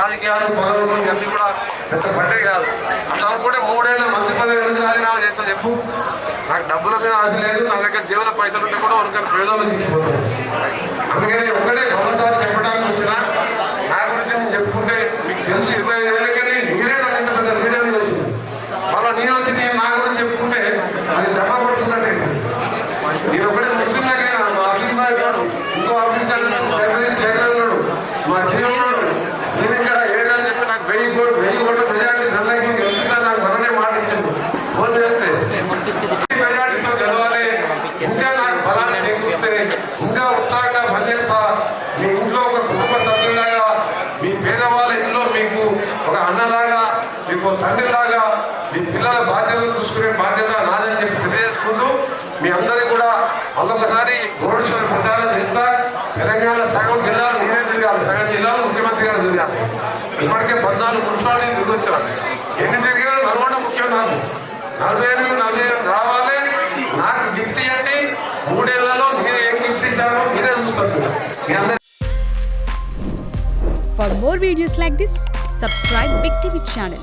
రాజకీయాలు పదవులు ఇవన్నీ కూడా పెద్ద పడ్డే కాదు. అట్లా అనుకుంటే 3 ఏళ్ళ మంత్రి పదవి నుంచి రాజీనామా చేస్తా చెప్పు. నాకు డబ్బుల మీద ఆశ లేదు, నా దగ్గర దేవుల పైసలు ఉంటే కూడా ఒకరికైనా పేదోళ్ళు తీసుకుపోతాను. అందుకని ఒకటే మరోసారి చెప్పడానికి వచ్చినా నా గురించి నేను చెప్పుకుంటే మీకు తెలుసు 25 ఏళ్ళకని మీరే నాకు ఇంత పెద్ద లీడర్ని చేసింది. మళ్ళీ నేను వచ్చి నేను నా గురించి చెప్పుకుంటే అది డబ్బా పడుతున్నట్టే. నేను ఒకటే ముస్లింలకైనా మా అభిప్రాయ గారు ఇంకో అభిప్రాయాలు చేయగలడు, మా జీవనాడు నేను ఇక్కడ ఏరియాలు చెప్పి నాకు 1000 కోట్ల మెజార్టీ ధరలకి నాకు మననే మాట ఇచ్చింది. ఫోన్ చేస్తే మెజార్టీతో గెలవాలి, ఇంకా నాకు బలాన్ని చేకూరిస్తే ఇంకా ఉత్సాహంగా పనిచేస్తా. మీ ఇంట్లో ఒక కుటుంబ సభ్యులాగా, మీ పేదవాళ్ళ ఇంట్లో మీకు ఒక అన్నలాగా, మీకు తండ్రిలాగా, మీ పిల్లల బాధ్యతలు చూసుకునే బాధ్యత నాదని చెప్పి తెలియజేసుకుంటూ మీ అందరికీ కూడా మళ్ళొకసారి రోడ్డు షో ప్రచారం చేస్తా. తెలంగాణ సగం జిల్లాలు నేనే తిరగాలి, సగం జిల్లాలు ముఖ్యమంత్రి గారు తిరగాలి. ఇప్పటికే 14 మున్సిపాలిటీ తిరిగి వచ్చాను. ఎన్ని తిరిగినా నల్గొండ ముఖ్యం నాకు. 40 రావాలి, నాకు గిఫ్ట్ ఇవ్వండి. 3 ఏళ్లలో మీరు ఏం గిఫ్ట్ ఇచ్చారో మీరే చూస్తారు. మీ అందరూ For more videos like this, subscribe Big TV channel.